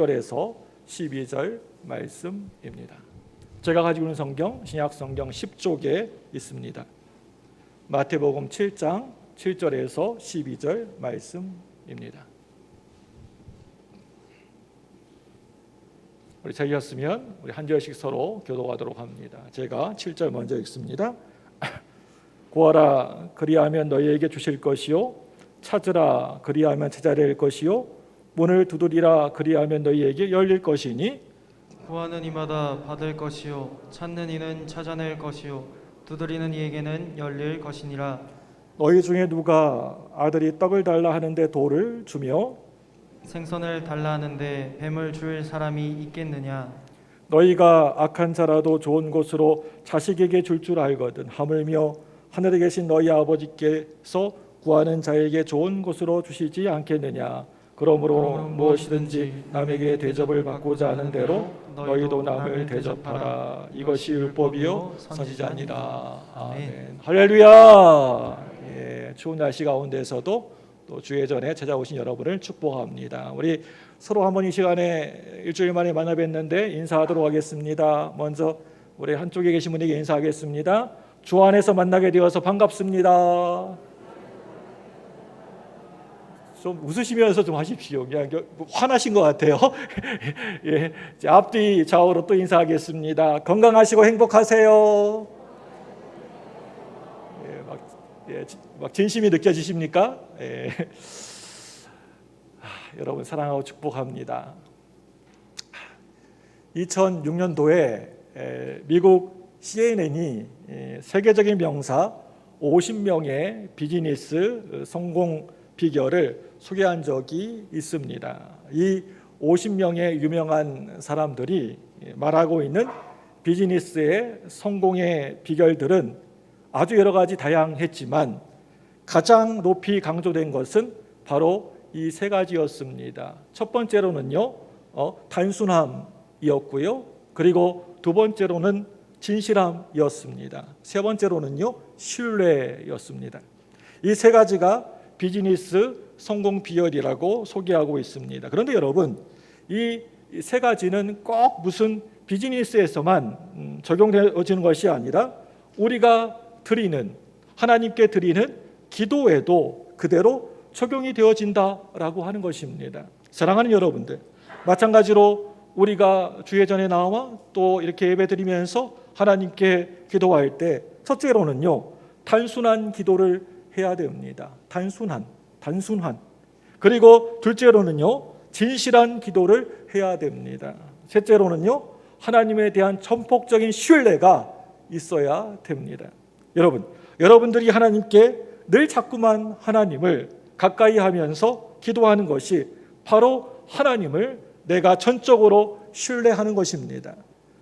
10절에서 12절 말씀입니다. 제가 가지고 있는 성경 신약 성경 10쪽에 있습니다. 마태복음 7장 7절에서 12절 말씀입니다. 우리 찾으셨으면 우리 한 절씩 서로 교독하도록 합니다. 제가 7절 먼저 읽습니다. 구하라 그리하면 너희에게 주실 것이요 찾으라 그리하면 찾아낼 것이요 문을 두드리라 그리하면 너희에게 열릴 것이니 구하는 이마다 받을 것이요 찾는 이는 찾아낼 것이요 두드리는 이에게는 열릴 것이니라. 너희 중에 누가 아들이 떡을 달라 하는데 돌을 주며 생선을 달라 하는데 뱀을 줄 사람이 있겠느냐. 너희가 악한 자라도 좋은 것으로 자식에게 줄 알거든 하물며 하늘에 계신 너희 아버지께서 구하는 자에게 좋은 것으로 주시지 않겠느냐. 그러므로 무엇이든지 남에게 대접을 받고자 하는 대로 너희도 남을 대접하라. 이것이 율법이요 선지자니라. 아멘. 할렐루야. 예, 추운 날씨 가운데서도 또 주의 전에 찾아오신 여러분을 축복합니다. 우리 서로 한번 이 시간에 일주일 만에 만나 뵀는데 인사하도록 하겠습니다. 먼저 우리 한쪽에 계신 분에게 인사하겠습니다. 주 안에서 만나게 되어서 반갑습니다. 좀 웃으시면서 좀 하십시오. 그냥 화나신 것 같아요. 예, 앞뒤 좌우로 또 인사하겠습니다. 건강하시고 행복하세요. 막 진심이 느껴지십니까? 예. 여러분 사랑하고 축복합니다. 2006년도에 미국 CNN이 세계적인 명사 50명의 비즈니스 성공 비결을 소개한 적이 있습니다. 이 50명의 유명한 사람들이 말하고 있는 비즈니스의 성공의 비결들은 아주 여러 가지 다양했지만 가장 높이 강조된 것은 바로 이 세 가지였습니다. 첫 번째로는요, 단순함이었고요. 그리고 두 번째로는 진실함이었습니다. 세 번째로는요, 신뢰였습니다. 이 세 가지가 비즈니스 성공 비결이라고 소개하고 있습니다. 그런데 여러분, 이 세 가지는 꼭 무슨 비즈니스에서만 적용되어지는 것이 아니라 우리가 드리는 하나님께 드리는 기도에도 그대로 적용이 되어진다라고 하는 것입니다. 사랑하는 여러분들, 마찬가지로 우리가 주의 전에 나와 또 이렇게 예배드리면서 하나님께 기도할 때 첫째로는요, 단순한 기도를 해야 됩니다. 단순한. 그리고 둘째로는요, 진실한 기도를 해야 됩니다. 셋째로는요, 하나님에 대한 전폭적인 신뢰가 있어야 됩니다. 여러분들이 하나님께 늘 자꾸만 하나님을 가까이 하면서 기도하는 것이 바로 하나님을 내가 전적으로 신뢰하는 것입니다.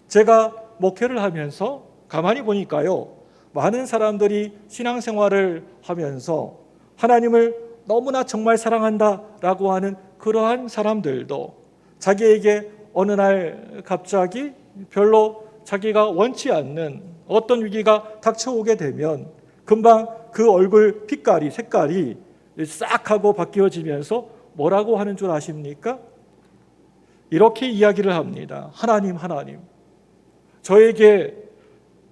제가 목회를 하면서 가만히 보니까요, 많은 사람들이 신앙생활을 하면서 하나님을 너무나 정말 사랑한다라고 하는 그러한 사람들도 자기에게 어느 날 갑자기 별로 자기가 원치 않는 어떤 위기가 닥쳐오게 되면 금방 그 얼굴 빛깔이 색깔이 싹 하고 바뀌어지면서 뭐라고 하는 줄 아십니까? 이렇게 이야기를 합니다. 하나님 저에게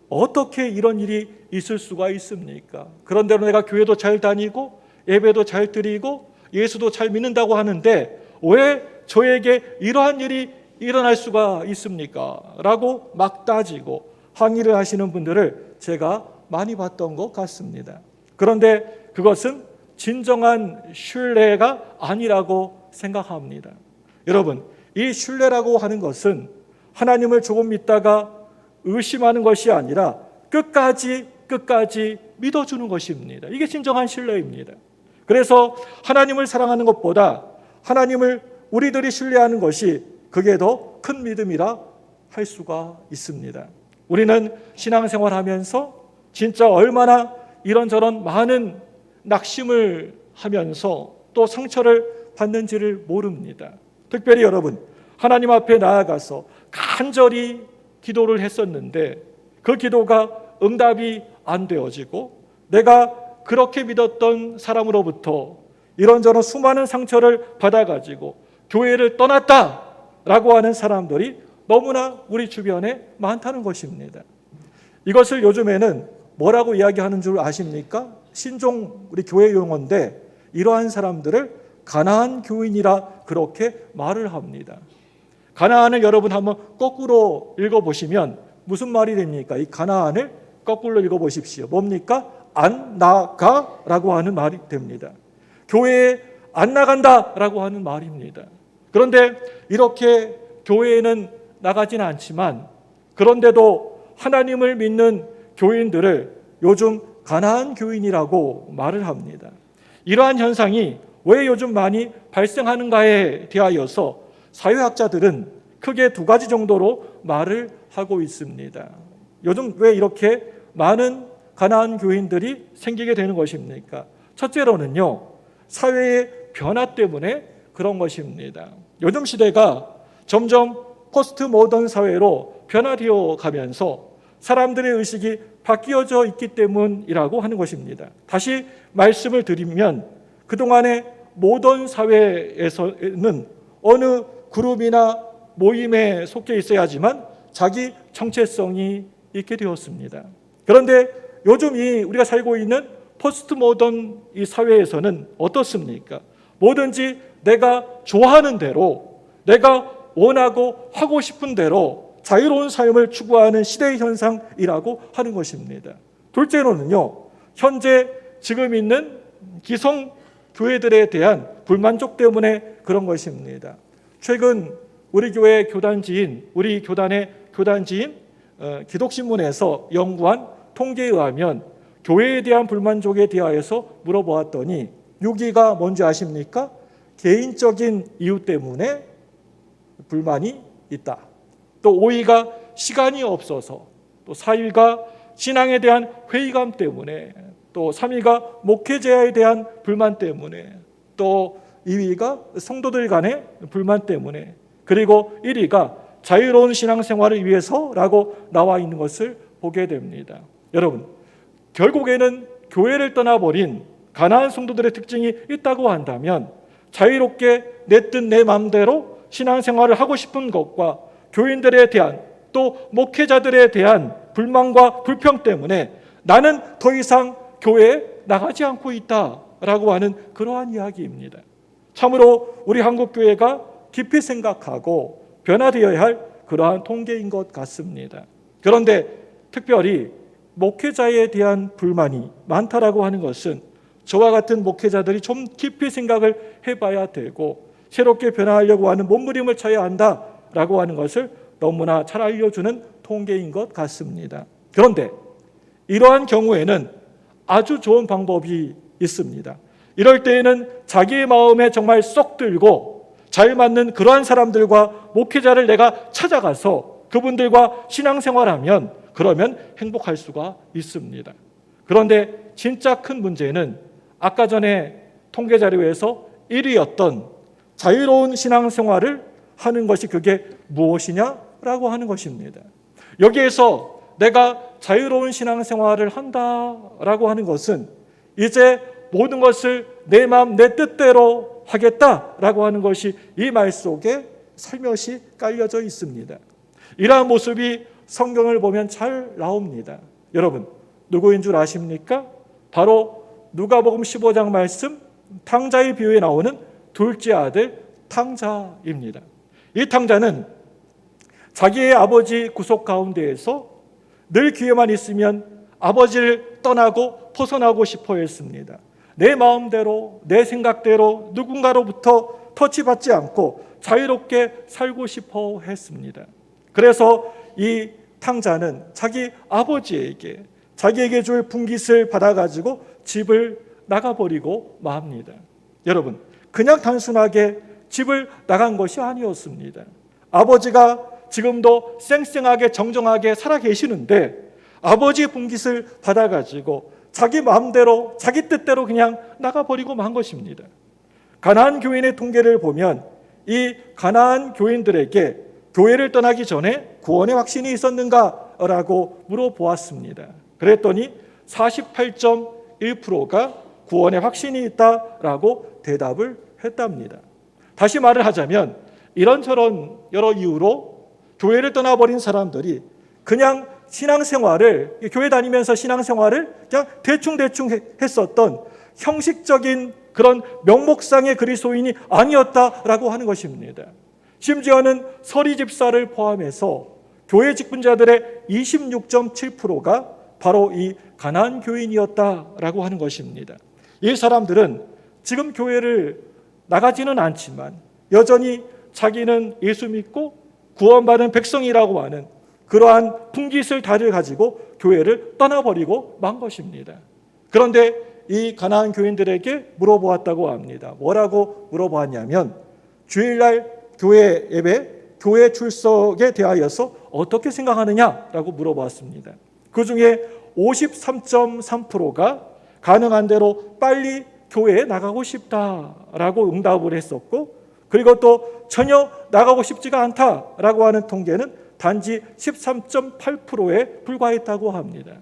어떻게 이런 일이 있을 수가 있습니까? 그런데로 내가 교회도 잘 다니고 예배도 잘 드리고 예수도 잘 믿는다고 하는데 왜 저에게 이러한 일이 일어날 수가 있습니까? 라고 막 따지고 항의를 하시는 분들을 제가 많이 봤던 것 같습니다. 그런데 그것은 진정한 신뢰가 아니라고 생각합니다. 여러분, 이 신뢰라고 하는 것은 하나님을 조금 믿다가 의심하는 것이 아니라 끝까지 믿어주는 것입니다. 이게 진정한 신뢰입니다. 그래서 하나님을 사랑하는 것보다 하나님을 우리들이 신뢰하는 것이 그게 더 큰 믿음이라 할 수가 있습니다. 우리는 신앙생활하면서 진짜 얼마나 이런저런 많은 낙심을 하면서 또 상처를 받는지를 모릅니다. 특별히 여러분, 하나님 앞에 나아가서 간절히 기도를 했었는데 그 기도가 응답이 안 되어지고 내가 그렇게 믿었던 사람으로부터 이런저런 수많은 상처를 받아가지고 교회를 떠났다 라고 하는 사람들이 너무나 우리 주변에 많다는 것입니다. 이것을 요즘에는 뭐라고 이야기하는 줄 아십니까? 신종 우리 교회 용어인데 이러한 사람들을 가나안 교인이라 그렇게 말을 합니다. 가나안을 여러분 한번 거꾸로 읽어보시면 무슨 말이 됩니까? 이 가나안을 거꾸로 읽어보십시오. 뭡니까? 안 나가라고 하는 말이 됩니다. 교회에 안 나간다라고 하는 말입니다. 그런데 이렇게 교회에는 나가지는 않지만 그런데도 하나님을 믿는 교인들을 요즘 가나안 교인이라고 말을 합니다. 이러한 현상이 왜 요즘 많이 발생하는가에 대하여서 사회학자들은 크게 두 가지 정도로 말을 하고 있습니다. 요즘 왜 이렇게 많은 가나안 교인들이 생기게 되는 것입니까? 첫째로는요, 사회의 변화 때문에 그런 것입니다. 요즘 시대가 점점 포스트 모던 사회로 변화되어 가면서 사람들의 의식이 바뀌어져 있기 때문이라고 하는 것입니다. 다시 말씀을 드리면 그동안의 모던 사회에서는 어느 그룹이나 모임에 속해 있어야지만 자기 정체성이 있게 되었습니다. 그런데 요즘 우리가 살고 있는 포스트 모던 이 사회에서는 어떻습니까? 뭐든지 내가 좋아하는 대로, 내가 원하고 하고 싶은 대로 자유로운 삶을 추구하는 시대의 현상이라고 하는 것입니다. 둘째로는요, 현재 지금 있는 기성 교회들에 대한 불만족 때문에 그런 것입니다. 최근 우리 교회 교단지인, 우리 교단의 교단지인 기독신문에서 연구한 통계에 의하면 교회에 대한 불만족에 대하여서 물어보았더니 6위가 뭔지 아십니까? 개인적인 이유 때문에 불만이 있다. 또 5위가 시간이 없어서, 또 4위가 신앙에 대한 회의감 때문에, 또 3위가 목회자에 대한 불만 때문에, 또 2위가 성도들 간의 불만 때문에, 그리고 1위가 자유로운 신앙생활을 위해서라고 나와 있는 것을 보게 됩니다. 여러분, 결국에는 교회를 떠나버린 가나안 성도들의 특징이 있다고 한다면 자유롭게 내 뜻 내 마음대로 신앙생활을 하고 싶은 것과 교인들에 대한 또 목회자들에 대한 불만과 불평 때문에 나는 더 이상 교회에 나가지 않고 있다라고 하는 그러한 이야기입니다. 참으로 우리 한국교회가 깊이 생각하고 변화되어야 할 그러한 통계인 것 같습니다. 그런데 특별히 목회자에 대한 불만이 많다라고 하는 것은 저와 같은 목회자들이 좀 깊이 생각을 해봐야 되고 새롭게 변화하려고 하는 몸부림을 쳐야 한다라고 하는 것을 너무나 잘 알려주는 통계인 것 같습니다. 그런데 이러한 경우에는 아주 좋은 방법이 있습니다. 이럴 때에는 자기의 마음에 정말 쏙 들고 잘 맞는 그러한 사람들과 목회자를 내가 찾아가서 그분들과 신앙생활하면 그러면 행복할 수가 있습니다. 그런데 진짜 큰 문제는 아까 전에 통계 자료에서 1위였던 자유로운 신앙생활을 하는 것이 그게 무엇이냐라고 하는 것입니다. 여기에서 내가 자유로운 신앙생활을 한다라고 하는 것은 이제 모든 것을 내 마음 내 뜻대로 하겠다라고 하는 것이 이 말 속에 살며시 깔려져 있습니다. 이러한 모습이 성경을 보면 잘 나옵니다. 여러분, 누구인 줄 아십니까? 바로 누가복음 15장 말씀 탕자의 비유에 나오는 둘째 아들 탕자입니다. 이 탕자는 자기의 아버지 구속 가운데에서 늘 기회만 있으면 아버지를 떠나고 벗어나고 싶어 했습니다. 내 마음대로 내 생각대로 누군가로부터 터치받지 않고 자유롭게 살고 싶어 했습니다. 그래서 이 탕자는 자기 아버지에게 자기에게 줄 분깃을 받아가지고 집을 나가버리고 맙니다. 여러분, 그냥 단순하게 집을 나간 것이 아니었습니다. 아버지가 지금도 쌩쌩하게 정정하게 살아계시는데 아버지의 분깃을 받아가지고 자기 마음대로 자기 뜻대로 그냥 나가버리고 만 것입니다. 가나안 교인의 통계를 보면 이 가나안 교인들에게 교회를 떠나기 전에 구원의 확신이 있었는가라고 물어보았습니다. 그랬더니 48.1%가 구원의 확신이 있다라고 대답을 했답니다. 다시 말을 하자면 이런저런 여러 이유로 교회를 떠나버린 사람들이 그냥 신앙생활을, 교회 다니면서 신앙생활을 그냥 대충 했었던 형식적인 그런 명목상의 그리스도인이 아니었다라고 하는 것입니다. 심지어는 서리 집사를 포함해서 교회 직분자들의 26.7%가 바로 이 가나안 교인이었다라고 하는 것입니다. 이 사람들은 지금 교회를 나가지는 않지만 여전히 자기는 예수 믿고 구원받은 백성이라고 하는 그러한 분깃을 다들 가지고 교회를 떠나버리고 만 것입니다. 그런데 이 가나안 교인들에게 물어보았다고 합니다. 뭐라고 물어보았냐면 주일날 교회 예배, 교회 출석에 대하여서 어떻게 생각하느냐라고 물어보았습니다. 그 중에 53.3%가 가능한 대로 빨리 교회에 나가고 싶다라고 응답을 했었고, 그리고 또 전혀 나가고 싶지가 않다라고 하는 통계는 단지 13.8%에 불과했다고 합니다.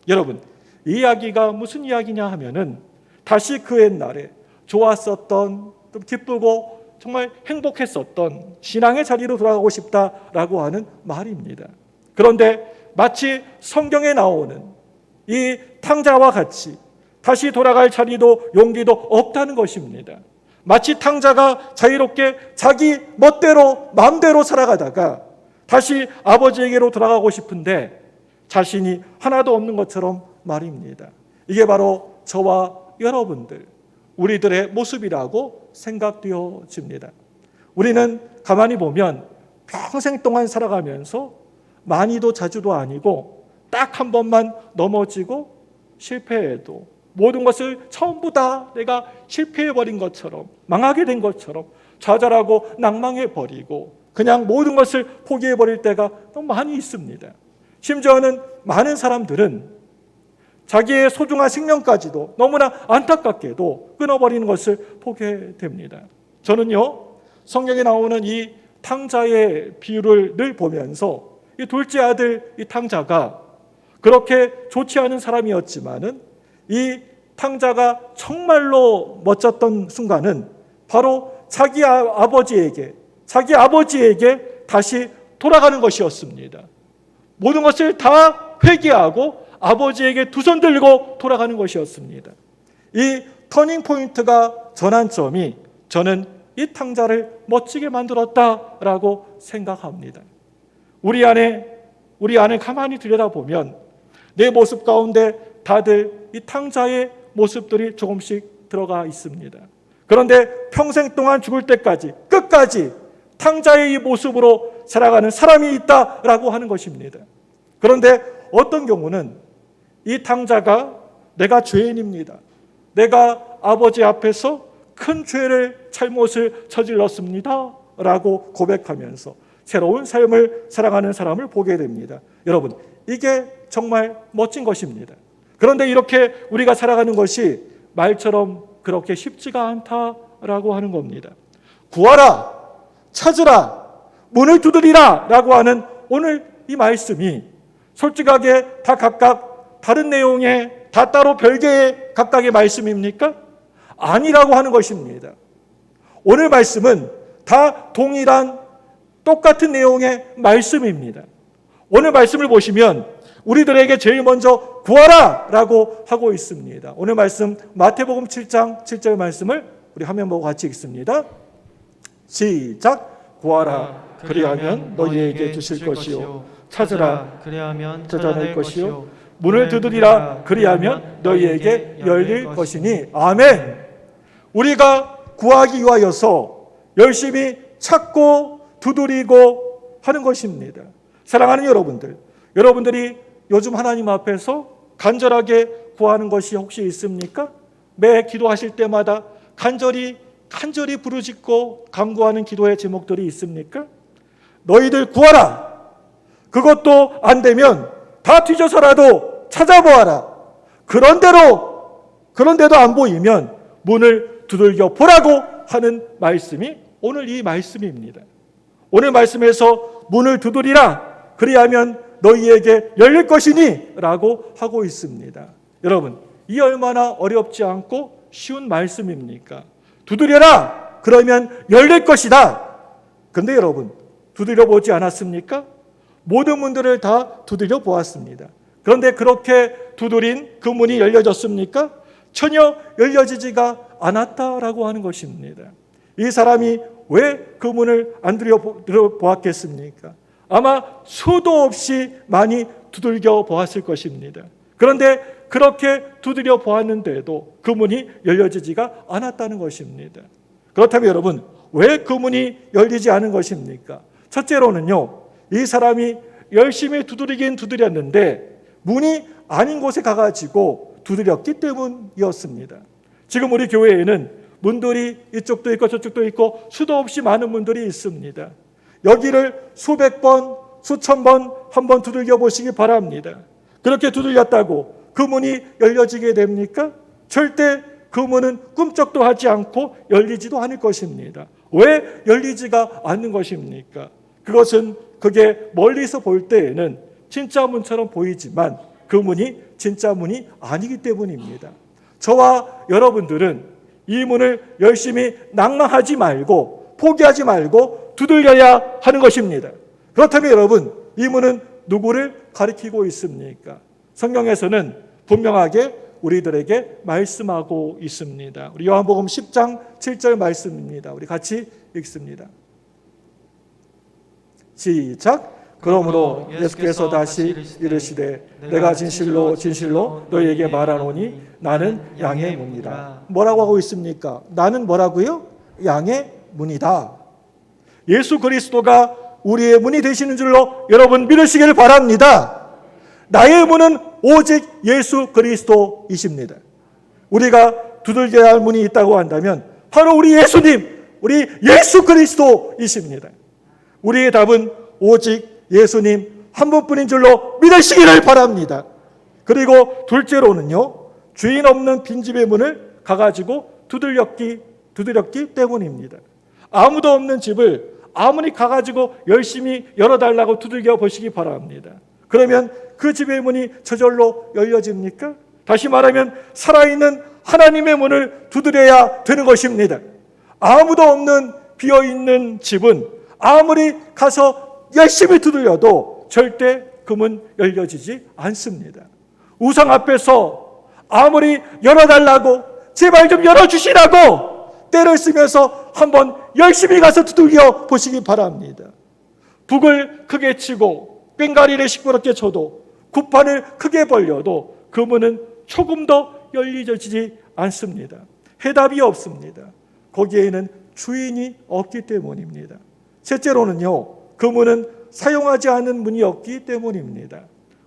여러분, 이 이야기가 무슨 이야기냐 하면은 다시 그 옛날에 좋았었던, 좀 기쁘고 정말 행복했었던 신앙의 자리로 돌아가고 싶다라고 하는 말입니다. 그런데 마치 성경에 나오는 이 탕자와 같이 다시 돌아갈 자리도 용기도 없다는 것입니다. 마치 탕자가 자유롭게 자기 멋대로 마음대로 살아가다가 다시 아버지에게로 돌아가고 싶은데 자신이 하나도 없는 것처럼 말입니다. 이게 바로 저와 여러분들, 우리들의 모습이라고 생각되어집니다. 우리는 가만히 보면 평생 동안 살아가면서 많이도 자주도 아니고 딱 한 번만 넘어지고 실패해도 모든 것을 전부 다 내가 실패해버린 것처럼, 망하게 된 것처럼 좌절하고 낭망해버리고 그냥 모든 것을 포기해버릴 때가 너무 많이 있습니다. 심지어는 많은 사람들은 자기의 소중한 생명까지도 너무나 안타깝게도 끊어버리는 것을 보게 됩니다. 저는요, 성경에 나오는 이 탕자의 비유를 늘 보면서 이 둘째 아들 이 탕자가 그렇게 좋지 않은 사람이었지만은 이 탕자가 정말로 멋졌던 순간은 바로 자기 아버지에게 다시 돌아가는 것이었습니다. 모든 것을 다 회개하고 아버지에게 두 손 들고 돌아가는 것이었습니다. 이 터닝 포인트가 전환점이 저는 이 탕자를 멋지게 만들었다라고 생각합니다. 우리 안을 가만히 들여다보면 내 모습 가운데 다들 이 탕자의 모습들이 조금씩 들어가 있습니다. 그런데 평생 동안 죽을 때까지 끝까지 탕자의 이 모습으로 살아가는 사람이 있다라고 하는 것입니다. 그런데 어떤 경우는 이 탕자가 내가 죄인입니다. 내가 아버지 앞에서 큰 죄를 잘못을 저질렀습니다. 라고 고백하면서 새로운 삶을 살아가는 사람을 보게 됩니다. 여러분, 이게 정말 멋진 것입니다. 그런데 이렇게 우리가 살아가는 것이 말처럼 그렇게 쉽지가 않다라고 하는 겁니다. 구하라, 찾으라, 문을 두드리라 라고 하는 오늘 이 말씀이 솔직하게 다 각각 다른 내용의 다 따로 별개의 각각의 말씀입니까? 아니라고 하는 것입니다. 오늘 말씀은 다 동일한 똑같은 내용의 말씀입니다. 오늘 말씀을 보시면 우리들에게 제일 먼저 구하라 라고 하고 있습니다. 오늘 말씀 마태복음 7장 7절 말씀을 우리 화면 보고 같이 읽습니다. 시작. 구하라 그리하면 너희에게 주실 것이요, 찾으라 그리하면 찾아낼 것이요, 문을 두드리라 그리하면 너희에게 열릴 것이니. 아멘. 우리가 구하기 위하여서 열심히 찾고 두드리고 하는 것입니다. 사랑하는 여러분들, 여러분들이 요즘 하나님 앞에서 간절하게 구하는 것이 혹시 있습니까? 매 기도하실 때마다 간절히 부르짖고 간구하는 기도의 제목들이 있습니까? 너희들 구하라. 그것도 안 되면 다 뒤져서라도 찾아보아라. 그런데도 안 보이면 문을 두들겨 보라고 하는 말씀이 오늘 이 말씀입니다. 오늘 말씀에서 문을 두드리라 그리하면 너희에게 열릴 것이니 라고 하고 있습니다. 여러분, 이 얼마나 어렵지 않고 쉬운 말씀입니까? 두드려라 그러면 열릴 것이다. 근데 여러분, 두드려 보지 않았습니까? 모든 문들을 다 두드려 보았습니다. 그런데 그렇게 두드린 그 문이 열려졌습니까? 전혀 열려지지가 않았다라고 하는 것입니다. 이 사람이 왜 그 문을 안 두드려 보았겠습니까? 아마 수도 없이 많이 두들겨 보았을 것입니다. 그런데 그렇게 두드려 보았는데도 그 문이 열려지지가 않았다는 것입니다. 그렇다면 여러분, 왜 그 문이 열리지 않은 것입니까? 첫째로는요, 이 사람이 열심히 두드리긴 두드렸는데 문이 아닌 곳에 가가지고 두드렸기 때문이었습니다. 지금 우리 교회에는 문들이 이쪽도 있고 저쪽도 있고 수도 없이 많은 문들이 있습니다. 여기를 수백 번, 수천 번 한번 두들겨 보시기 바랍니다. 그렇게 두들렸다고 그 문이 열려지게 됩니까? 절대 그 문은 꿈쩍도 하지 않고 열리지도 않을 것입니다. 왜 열리지가 않는 것입니까? 그것은 그게 멀리서 볼 때에는 진짜 문처럼 보이지만 그 문이 진짜 문이 아니기 때문입니다. 저와 여러분들은 이 문을 열심히 낭망하지 말고 포기하지 말고 두들려야 하는 것입니다. 그렇다면 여러분, 이 문은 누구를 가리키고 있습니까? 성경에서는 분명하게 우리들에게 말씀하고 있습니다. 우리 요한복음 10장 7절 말씀입니다. 우리 같이 읽습니다. 시작. 그러므로 예수께서 다시 이르시되 내가 진실로 진실로 너희에게 말하노니 나는 양의 문이다. 뭐라고 하고 있습니까? 나는 뭐라고요? 양의 문이다. 예수 그리스도가 우리의 문이 되시는 줄로 여러분 믿으시길 바랍니다. 나의 문은 오직 예수 그리스도이십니다. 우리가 두들겨야 할 문이 있다고 한다면 바로 우리 예수님, 우리 예수 그리스도이십니다. 우리의 답은 오직 예수님 한 분뿐인 줄로 믿으시기를 바랍니다. 그리고 둘째로는요, 주인 없는 빈집의 문을 가가지고 두드렸기 때문입니다. 아무도 없는 집을 아무리 가가지고 열심히 열어달라고 두들겨 보시기 바랍니다. 그러면 그 집의 문이 저절로 열려집니까? 다시 말하면 살아있는 하나님의 문을 두드려야 되는 것입니다. 아무도 없는 비어있는 집은 아무리 가서 열심히 두들려도 절대 그 문 열려지지 않습니다. 우상 앞에서 아무리 열어달라고 제발 좀 열어주시라고 때를 쓰면서 한번 열심히 가서 두들겨 보시기 바랍니다. 북을 크게 치고 꽹과리를 시끄럽게 쳐도 굿판을 크게 벌려도 그 문은 조금 더 열려지지 않습니다. 해답이 없습니다. 거기에는 주인이 없기 때문입니다. 셋째로는요, 그 문은 사용하지 않는 문이었기 때문입니다.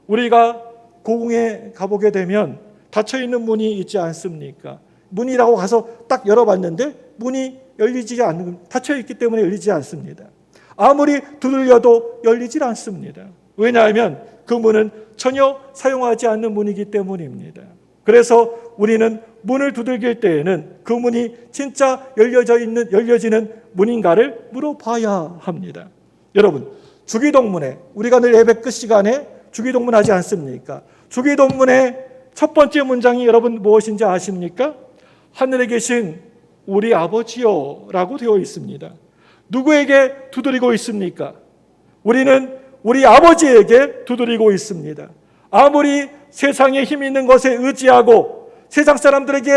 우리가 고궁에 가보게 되면 닫혀있는 문이 있지 않습니까? 문이라고 가서 딱 열어봤는데 문이 열리지 않는, 닫혀있기 때문에 열리지 않습니다. 아무리 두들려도 열리지 않습니다. 왜냐하면 그 문은 전혀 사용하지 않는 문이기 때문입니다. 그래서 우리는 문을 두들길 때에는 그 문이 진짜 열려지는 문인가를 물어봐야 합니다. 여러분, 주기도문에 우리가 늘 예배 끝 시간에 주기도문 하지 않습니까? 주기도문의 첫 번째 문장이 여러분 무엇인지 아십니까? 하늘에 계신 우리 아버지여 라고 되어 있습니다. 누구에게 두드리고 있습니까? 우리는 우리 아버지에게 두드리고 있습니다. 아무리 세상에 힘 있는 것에 의지하고 세상 사람들에게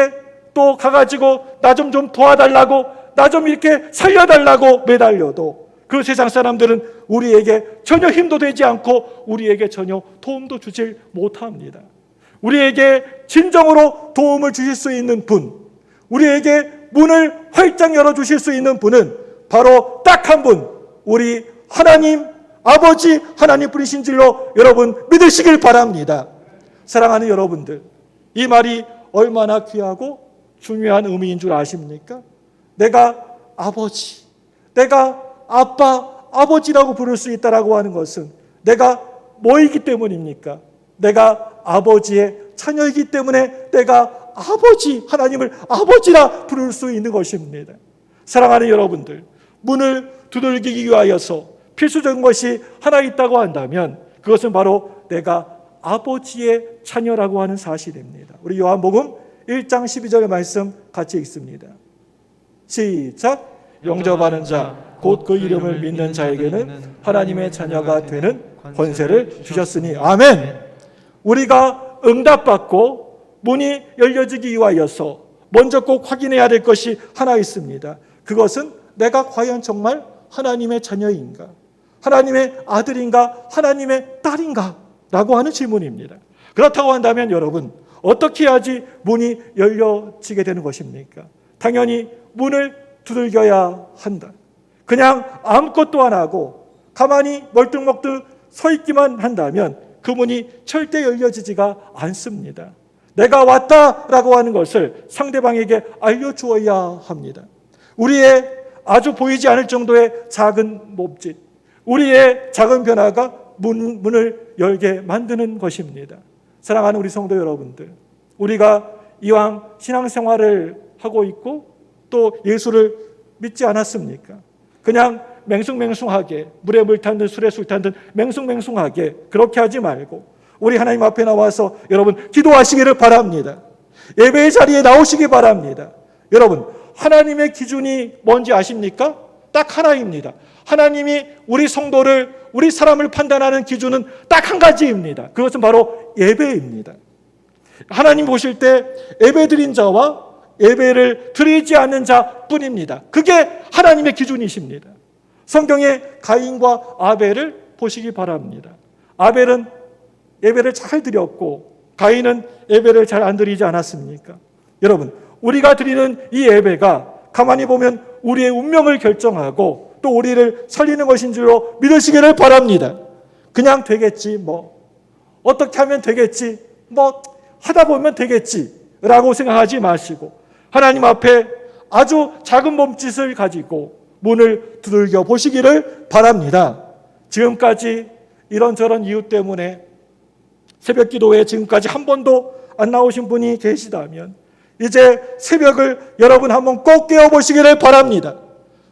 또 가가지고 나 좀 도와달라고 나 좀 이렇게 살려달라고 매달려도 그 세상 사람들은 우리에게 전혀 힘도 되지 않고 우리에게 전혀 도움도 주질 못합니다. 우리에게 진정으로 도움을 주실 수 있는 분, 우리에게 문을 활짝 열어주실 수 있는 분은 바로 딱 한 분, 우리 하나님 아버지 하나님 분이신 줄로 여러분 믿으시길 바랍니다. 사랑하는 여러분들, 이 말이 얼마나 귀하고 중요한 의미인 줄 아십니까? 내가 아버지, 내가 아빠, 아버지라고 부를 수 있다라고 하는 것은 내가 뭐이기 때문입니까? 내가 아버지의 자녀이기 때문에 내가 아버지, 하나님을 아버지라 부를 수 있는 것입니다. 사랑하는 여러분들, 문을 두들기기 위하여서 필수적인 것이 하나 있다고 한다면 그것은 바로 내가 아버지의 자녀라고 하는 사실입니다. 우리 요한복음 1장 12절 말씀 같이 읽습니다. 시작. 영접하는 자 곧 그 이름을 믿는 자에게는 하나님의 자녀가 되는 권세를 주셨으니 아멘. 우리가 응답받고 문이 열려지기 위하여서 먼저 꼭 확인해야 될 것이 하나 있습니다. 그것은 내가 과연 정말 하나님의 자녀인가? 하나님의 아들인가? 하나님의 딸인가? 라고 하는 질문입니다. 그렇다고 한다면 여러분, 어떻게 해야지 문이 열려지게 되는 것입니까? 당연히 문을 두들겨야 한다. 그냥 아무것도 안 하고 가만히 멀뚱멀뚱 서 있기만 한다면 그 문이 절대 열려지지가 않습니다. 내가 왔다라고 하는 것을 상대방에게 알려주어야 합니다. 우리의 아주 보이지 않을 정도의 작은 몸짓, 우리의 작은 변화가 문을 열게 만드는 것입니다. 사랑하는 우리 성도 여러분들, 우리가 이왕 신앙생활을 하고 있고 또 예수를 믿지 않았습니까? 그냥 맹숭맹숭하게 물에 물 탄 듯 술에 술 탄 듯 맹숭맹숭하게 그렇게 하지 말고 우리 하나님 앞에 나와서 여러분 기도하시기를 바랍니다. 예배의 자리에 나오시기 바랍니다. 여러분, 하나님의 기준이 뭔지 아십니까? 딱 하나입니다. 하나님이 우리 성도를, 우리 사람을 판단하는 기준은 딱 한 가지입니다. 그것은 바로 예배입니다. 하나님 보실 때 예배드린 자와 예배를 드리지 않는 자뿐입니다. 그게 하나님의 기준이십니다. 성경에 가인과 아벨을 보시기 바랍니다. 아벨은 예배를 잘 드렸고 가인은 예배를 잘 안 드리지 않았습니까? 여러분, 우리가 드리는 이 예배가 가만히 보면 우리의 운명을 결정하고 또 우리를 살리는 것인 줄로 믿으시기를 바랍니다. 그냥 되겠지, 어떻게 하면 되겠지, 하다 보면 되겠지 라고 생각하지 마시고 하나님 앞에 아주 작은 몸짓을 가지고 문을 두들겨 보시기를 바랍니다. 지금까지 이런저런 이유 때문에 새벽 기도에 지금까지 한 번도 안 나오신 분이 계시다면 이제 새벽을 여러분 한번 꼭 깨워보시기를 바랍니다.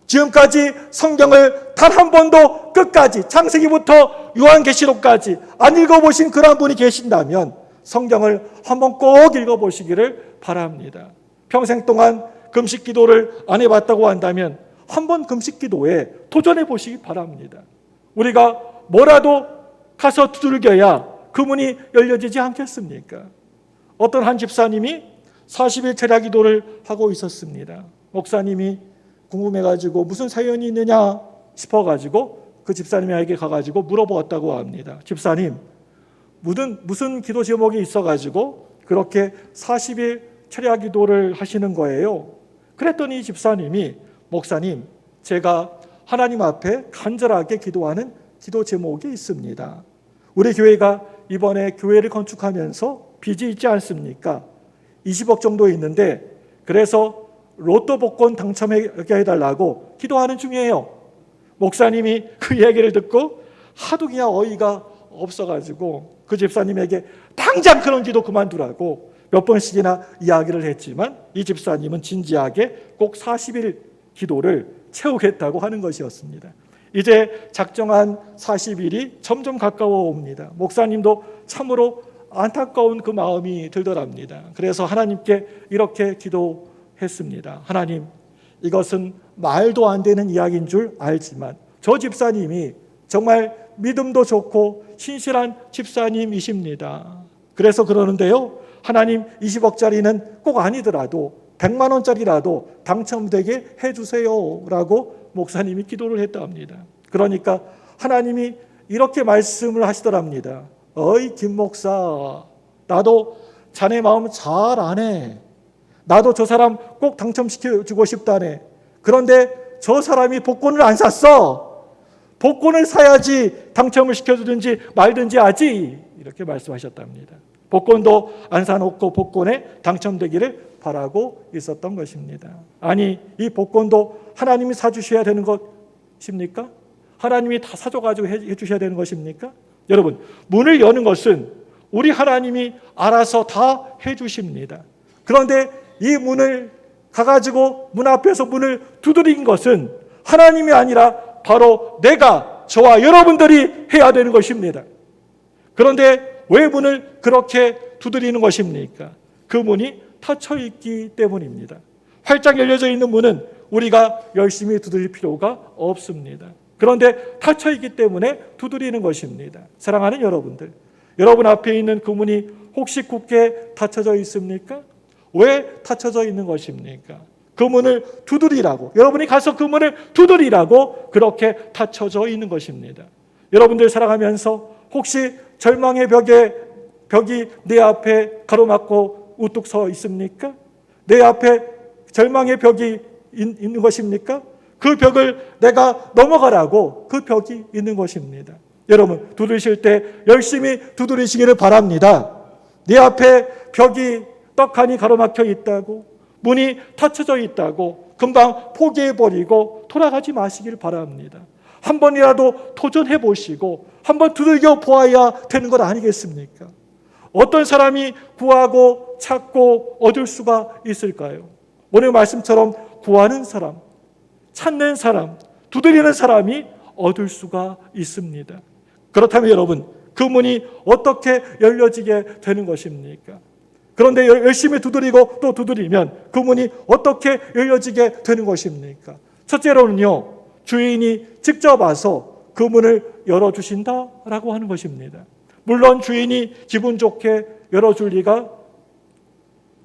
지금까지 성경을 단 한 번도 끝까지 창세기부터 요한계시록까지 안 읽어보신 그런 분이 계신다면 성경을 한번 꼭 읽어보시기를 바랍니다. 평생 동안 금식 기도를 안 해봤다고 한다면 한번 금식 기도에 도전해 보시기 바랍니다. 우리가 뭐라도 가서 두들겨야 그 문이 열려지지 않겠습니까? 어떤 한 집사님이 40일 철야 기도를 하고 있었습니다. 목사님이 궁금해가지고 무슨 사연이 있느냐 싶어가지고 그 집사님에게 가가지고 물어보았다고 합니다. 집사님, 무슨 기도 제목이 있어가지고 그렇게 40일 철야 기도를 하시는 거예요. 그랬더니 집사님이 목사님, 제가 하나님 앞에 간절하게 기도하는 기도 제목이 있습니다. 우리 교회가 이번에 교회를 건축하면서 빚이 있지 않습니까? 20억 정도 있는데 그래서 로또 복권 당첨하게 해달라고 기도하는 중이에요. 목사님이 그 이야기를 듣고 하도 그냥 어이가 없어가지고 그 집사님에게 당장 그런 기도 그만두라고 몇 번씩이나 이야기를 했지만 이 집사님은 진지하게 꼭 40일 기도를 채우겠다고 하는 것이었습니다. 이제 작정한 40일이 점점 가까워 옵니다. 목사님도 참으로 안타까운 그 마음이 들더랍니다. 그래서 하나님께 이렇게 기도했습니다. 하나님, 이것은 말도 안 되는 이야기인 줄 알지만 저 집사님이 정말 믿음도 좋고 신실한 집사님이십니다. 그래서 그러는데요, 하나님 20억짜리는 꼭 아니더라도 100만 원짜리라도 당첨되게 해주세요 라고 목사님이 기도를 했다 합니다. 그러니까 하나님이 이렇게 말씀을 하시더랍니다. 어이 김 목사, 나도 자네 마음 잘 아네. 나도 저 사람 꼭 당첨시켜주고 싶다네. 그런데 저 사람이 복권을 안 샀어. 복권을 사야지 당첨을 시켜주든지 말든지 하지. 이렇게 말씀하셨답니다. 복권도 안 사놓고 복권에 당첨되기를 바라고 있었던 것입니다. 아니, 이 복권도 하나님이 사주셔야 되는 것입니까? 하나님이 다 사줘가지고 해주셔야 되는 것입니까? 여러분, 문을 여는 것은 우리 하나님이 알아서 다 해주십니다. 그런데 이 문을 가가지고 문 앞에서 문을 두드린 것은 하나님이 아니라 바로 내가, 저와 여러분들이 해야 되는 것입니다. 그런데 왜 문을 그렇게 두드리는 것입니까? 그 문이 닫혀 있기 때문입니다. 활짝 열려져 있는 문은 우리가 열심히 두드릴 필요가 없습니다. 그런데 닫혀 있기 때문에 두드리는 것입니다. 사랑하는 여러분들, 여러분 앞에 있는 그 문이 혹시 굳게 닫혀져 있습니까? 왜 닫혀져 있는 것입니까? 그 문을 두드리라고, 여러분이 가서 그 문을 두드리라고 그렇게 닫혀져 있는 것입니다. 여러분들 살아가면서 혹시 절망의 벽이 내 앞에 가로막고 우뚝 서 있습니까? 내 앞에 절망의 벽이 있는 것입니까? 그 벽을 내가 넘어가라고 그 벽이 있는 것입니다. 여러분, 두드리실 때 열심히 두드리시기를 바랍니다. 내 앞에 벽이 떡하니 가로막혀 있다고, 문이 닫혀져 있다고 금방 포기해버리고 돌아가지 마시길 바랍니다. 한 번이라도 도전해 보시고 한번 두들겨 보아야 되는 것 아니겠습니까? 어떤 사람이 구하고 찾고 얻을 수가 있을까요? 오늘 말씀처럼 구하는 사람, 찾는 사람, 두드리는 사람이 얻을 수가 있습니다. 그렇다면 여러분, 그 문이 어떻게 열려지게 되는 것입니까? 그런데 열심히 두드리고 또 두드리면 그 문이 어떻게 열려지게 되는 것입니까? 첫째로는요, 주인이 직접 와서 그 문을 열어주신다라고 하는 것입니다. 물론 주인이 기분 좋게 열어줄 리가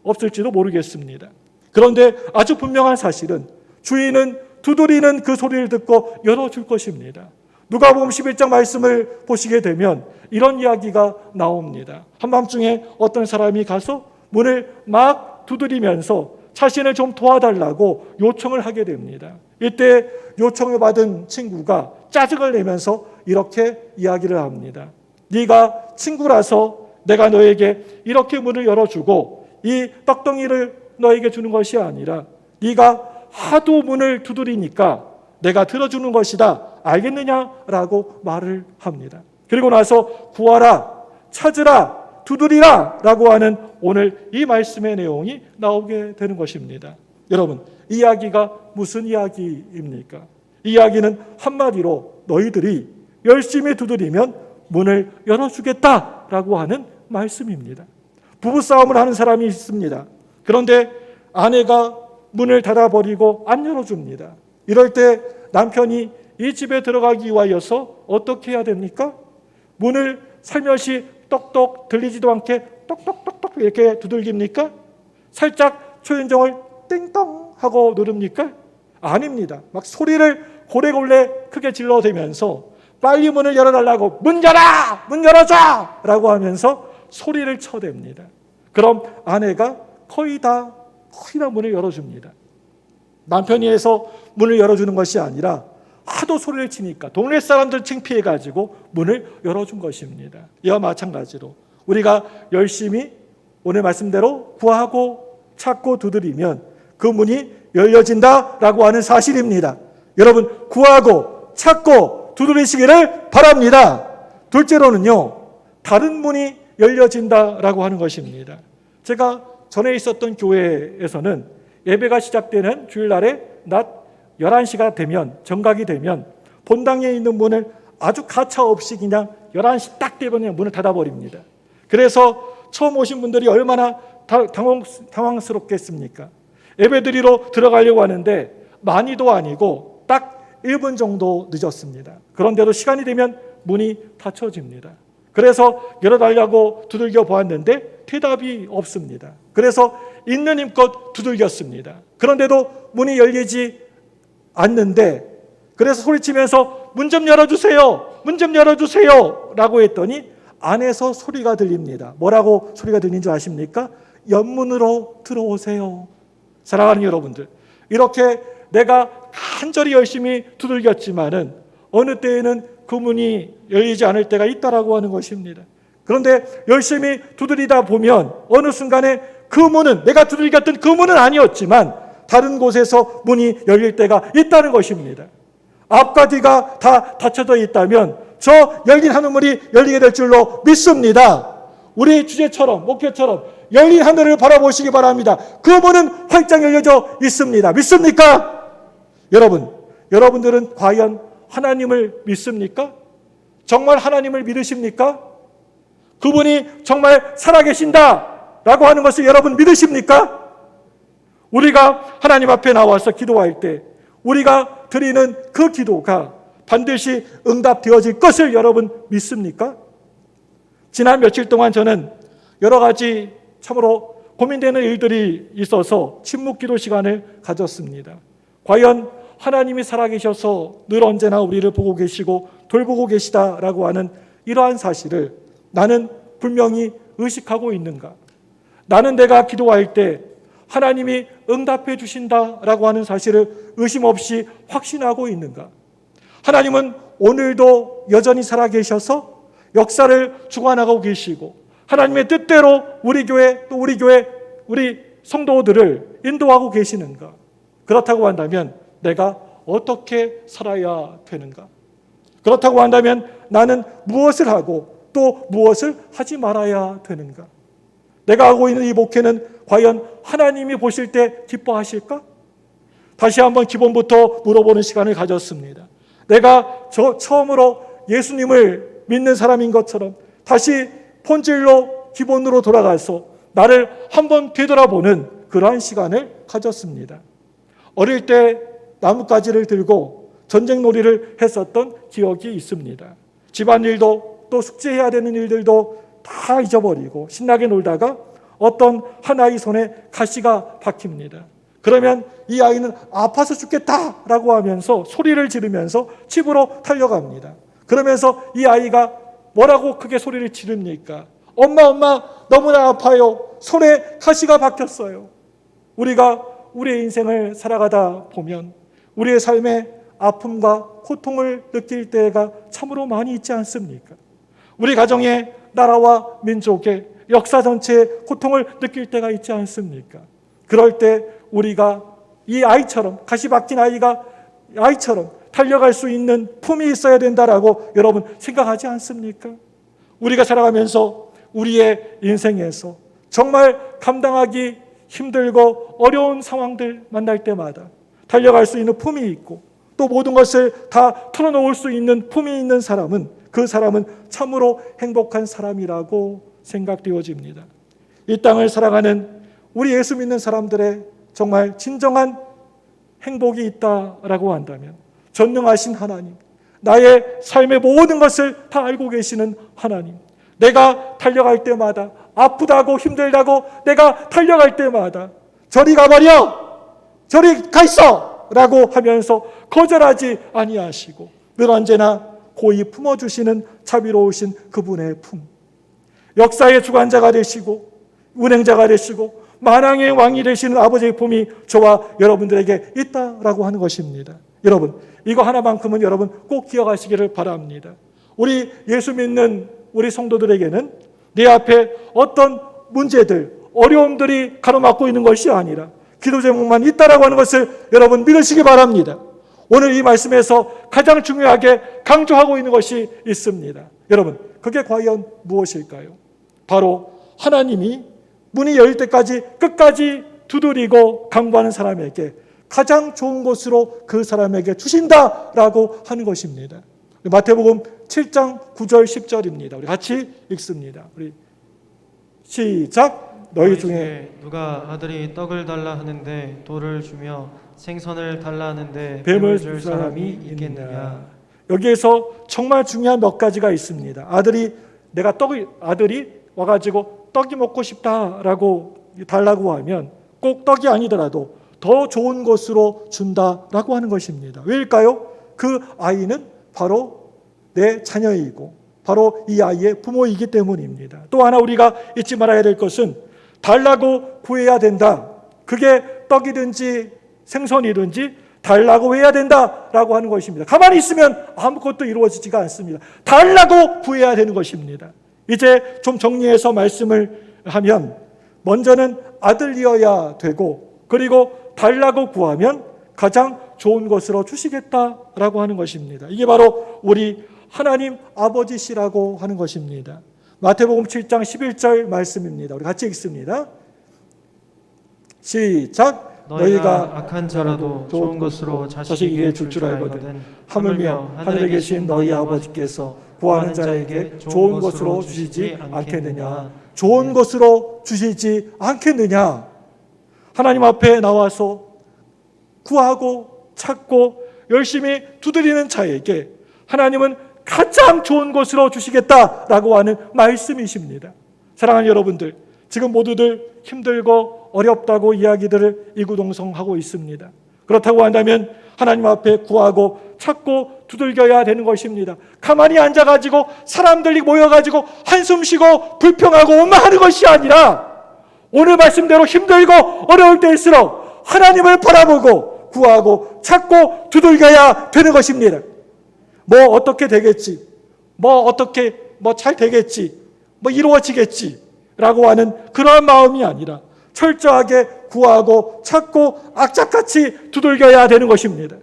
없을지도 모르겠습니다. 그런데 아주 분명한 사실은 주인은 두드리는 그 소리를 듣고 열어줄 것입니다. 누가복음 11장 말씀을 보시게 되면 이런 이야기가 나옵니다. 한밤중에 어떤 사람이 가서 문을 막 두드리면서 자신을 좀 도와달라고 요청을 하게 됩니다. 이때 요청을 받은 친구가 짜증을 내면서 이렇게 이야기를 합니다. 네가 친구라서 내가 너에게 이렇게 문을 열어주고 이 떡덩이를 너에게 주는 것이 아니라 네가 하도 문을 두드리니까 내가 들어주는 것이다. 알겠느냐라고 말을 합니다. 그리고 나서 구하라, 찾으라, 두드리라 라고 하는 오늘 이 말씀의 내용이 나오게 되는 것입니다. 여러분, 이 이야기가 무슨 이야기입니까? 이 이야기는 한마디로 너희들이 열심히 두드리면 문을 열어주겠다라고 하는 말씀입니다. 부부싸움을 하는 사람이 있습니다. 그런데 아내가 문을 닫아버리고 안 열어줍니다. 이럴 때 남편이 이 집에 들어가기 위하여서 어떻게 해야 됩니까? 문을 살며시 똑똑 들리지도 않게 똑똑똑똑 이렇게 두들깁니까? 살짝 초인종을 띵동 하고 누릅니까? 아닙니다. 막 소리를 고래고래 크게 질러대면서 빨리 문을 열어달라고 문 열어! 문 열어줘! 라고 하면서 소리를 쳐댑니다. 그럼 아내가 거의 다 문을 열어줍니다. 남편이 해서 문을 열어주는 것이 아니라 하도 소리를 치니까 동네 사람들 창피해가지고 문을 열어준 것입니다. 이와 마찬가지로 우리가 열심히 오늘 말씀대로 구하고 찾고 두드리면 그 문이 열려진다라고 하는 사실입니다. 여러분, 구하고 찾고 두드리시기를 바랍니다. 둘째로는요, 다른 문이 열려진다라고 하는 것입니다. 제가 전에 있었던 교회에서는 예배가 시작되는 주일날에 낮 11시가 되면, 정각이 되면 본당에 있는 문을 아주 가차없이 그냥 11시 딱 되면 그냥 문을 닫아버립니다. 그래서 처음 오신 분들이 얼마나 당황스럽겠습니까? 예배드리러 들어가려고 하는데 많이도 아니고 딱 1분 정도 늦었습니다. 그런데도 시간이 되면 문이 닫혀집니다. 그래서 열어달라고 두들겨 보았는데 대답이 없습니다. 그래서 있는 힘껏 두들겼습니다. 그런데도 문이 열리지 않는데, 그래서 소리치면서 문 좀 열어주세요, 문 좀 열어주세요 라고 했더니 안에서 소리가 들립니다. 뭐라고 소리가 들리는 줄 아십니까? 옆문으로 들어오세요. 사랑하는 여러분들, 이렇게 내가 간절히 열심히 두들겼지만은 어느 때에는 그 문이 열리지 않을 때가 있다라고 하는 것입니다. 그런데 열심히 두드리다 보면 어느 순간에 그 문은, 내가 두들겼던 그 문은 아니었지만 다른 곳에서 문이 열릴 때가 있다는 것입니다. 앞과 뒤가 다 닫혀져 있다면 저 열린 하늘문이 열리게 될 줄로 믿습니다. 우리 주제처럼, 목표처럼 열린 하늘을 바라보시기 바랍니다. 그 문은 활짝 열려져 있습니다. 믿습니까? 여러분들은 과연 하나님을 믿습니까? 정말 하나님을 믿으십니까? 그분이 정말 살아계신다라고 하는 것을 여러분 믿으십니까? 우리가 하나님 앞에 나와서 기도할 때 우리가 드리는 그 기도가 반드시 응답되어질 것을 여러분 믿습니까? 지난 며칠 동안 저는 여러 가지 참으로 고민되는 일들이 있어서 침묵 기도 시간을 가졌습니다. 과연 하나님이 살아계셔서 늘 언제나 우리를 보고 계시고 돌보고 계시다라고 하는 이러한 사실을 나는 분명히 의식하고 있는가? 나는 내가 기도할 때 하나님이 응답해 주신다라고 하는 사실을 의심 없이 확신하고 있는가? 하나님은 오늘도 여전히 살아계셔서 역사를 주관하고 계시고 하나님의 뜻대로 우리 교회 또 우리 성도들을 인도하고 계시는가? 그렇다고 한다면 내가 어떻게 살아야 되는가? 그렇다고 한다면 나는 무엇을 하고 또 무엇을 하지 말아야 되는가? 내가 하고 있는 이 목회는 과연 하나님이 보실 때 기뻐하실까? 다시 한번 기본부터 물어보는 시간을 가졌습니다. 내가 처음으로 예수님을 믿는 사람인 것처럼 다시 본질로 기본으로 돌아가서 나를 한번 되돌아보는 그러한 시간을 가졌습니다. 어릴 때 나뭇가지를 들고 전쟁놀이를 했었던 기억이 있습니다. 집안일도 또 숙제해야 되는 일들도 다 잊어버리고 신나게 놀다가 어떤 한 아이 손에 가시가 박힙니다. 그러면 이 아이는 아파서 죽겠다라고 하면서 소리를 지르면서 집으로 달려갑니다. 그러면서 이 아이가 뭐라고 크게 소리를 지릅니까? 엄마 너무나 아파요. 손에 가시가 박혔어요. 우리가 우리의 인생을 살아가다 보면 우리의 삶에 아픔과 고통을 느낄 때가 참으로 많이 있지 않습니까? 우리 가정의 나라와 민족의 역사 전체에 고통을 느낄 때가 있지 않습니까? 그럴 때 우리가 이 아이처럼 가시 박힌 아이처럼 달려갈 수 있는 품이 있어야 된다라고 여러분 생각하지 않습니까? 우리가 살아가면서 우리의 인생에서 정말 감당하기 힘들고 어려운 상황들 만날 때마다 달려갈 수 있는 품이 있고 또 모든 것을 다 털어놓을 수 있는 품이 있는 사람은 그 사람은 참으로 행복한 사람이라고 생각되어집니다. 이 땅을 살아가는 우리 예수 믿는 사람들의 정말 진정한 행복이 있다라고 한다면 전능하신 하나님, 나의 삶의 모든 것을 다 알고 계시는 하나님, 내가 달려갈 때마다 아프다고 힘들다고 내가 달려갈 때마다 저리 가버려! 저리 가 있어! 라고 하면서 거절하지 아니하시고 늘 언제나 고이 품어주시는 자비로우신 그분의 품, 역사의 주관자가 되시고 운행자가 되시고 만왕의 왕이 되시는 아버지의 품이 저와 여러분들에게 있다라고 하는 것입니다. 여러분, 이거 하나만큼은 여러분 꼭 기억하시기를 바랍니다. 우리 예수 믿는 우리 성도들에게는 내 앞에 어떤 문제들, 어려움들이 가로막고 있는 것이 아니라 기도 제목만 있다라고 하는 것을 여러분 믿으시기 바랍니다. 오늘 이 말씀에서 가장 중요하게 강조하고 있는 것이 있습니다. 여러분, 그게 과연 무엇일까요? 바로 하나님이 문이 열릴 때까지 끝까지 두드리고 강구하는 사람에게 가장 좋은 것으로 그 사람에게 주신다라고 하는 것입니다. 마태복음 7장 9절 10절입니다. 우리 같이 읽습니다. 우리 시작. 너희 중에 누가 아들이 떡을 달라 하는데 돌을 주며 생선을 달라 하는데 뱀을 줄 줄 사람이 사람이 있겠느냐? 있느냐? 여기에서 정말 중요한 몇 가지가 있습니다. 아들이 와가지고 떡이 먹고 싶다라고 달라고 하면 꼭 떡이 아니더라도 더 좋은 것으로 준다라고 하는 것입니다. 왜일까요? 그 아이는 바로 내 자녀이고 바로 이 아이의 부모이기 때문입니다. 또 하나 우리가 잊지 말아야 될 것은 달라고 구해야 된다. 그게 떡이든지 생선이든지 달라고 해야 된다라고 하는 것입니다. 가만히 있으면 아무것도 이루어지지가 않습니다. 달라고 구해야 되는 것입니다. 이제 좀 정리해서 말씀을 하면 먼저는 아들이어야 되고 그리고 달라고 구하면 가장 좋은 것으로 주시겠다라고 하는 것입니다. 이게 바로 우리 하나님 아버지시라고 하는 것입니다. 마태복음 7장 11절 말씀입니다. 우리 같이 읽습니다. 시작. 너희가 악한 자라도 좋은 것으로 자식에게 줄 알거든 하물며 하늘에 계신 너희 아버지께서 구하는 자에게 좋은 것으로 주시지 않겠느냐? 좋은 것으로 주시지 않겠느냐? 하나님 앞에 나와서 구하고 찾고 열심히 두드리는 자에게 하나님은 가장 좋은 것으로 주시겠다라고 하는 말씀이십니다. 사랑하는 여러분들, 지금 모두들 힘들고 어렵다고 이야기들을 이구동성하고 있습니다. 그렇다고 한다면 하나님 앞에 구하고 찾고 두들겨야 되는 것입니다. 가만히 앉아가지고 사람들이 모여가지고 한숨 쉬고 불평하고 원망하는 것이 아니라 오늘 말씀대로 힘들고 어려울 때일수록 하나님을 바라보고 구하고 찾고 두들겨야 되는 것입니다. 뭐 어떻게 되겠지, 뭐 어떻게 뭐 잘 되겠지, 뭐 이루어지겠지 라고 하는 그러한 마음이 아니라 철저하게 구하고 찾고 악착같이 두들겨야 되는 것입니다.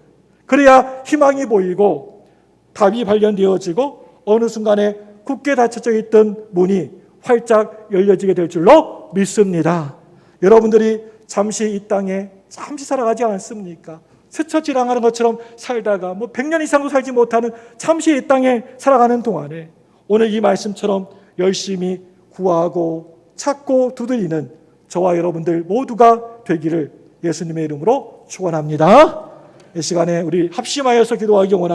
그래야 희망이 보이고 답이 발견되어지고 어느 순간에 굳게 닫혀져 있던 문이 활짝 열려지게 될 줄로 믿습니다. 여러분들이 잠시 이 땅에 잠시 살아가지 않습니까? 스쳐지나가는 것처럼 살다가 뭐 100년 이상도 살지 못하는 잠시 이 땅에 살아가는 동안에 오늘 이 말씀처럼 열심히 구하고 찾고 두드리는 저와 여러분들 모두가 되기를 예수님의 이름으로 축원합니다. 이 시간에 우리 합심하여서 기도하기 원합니다.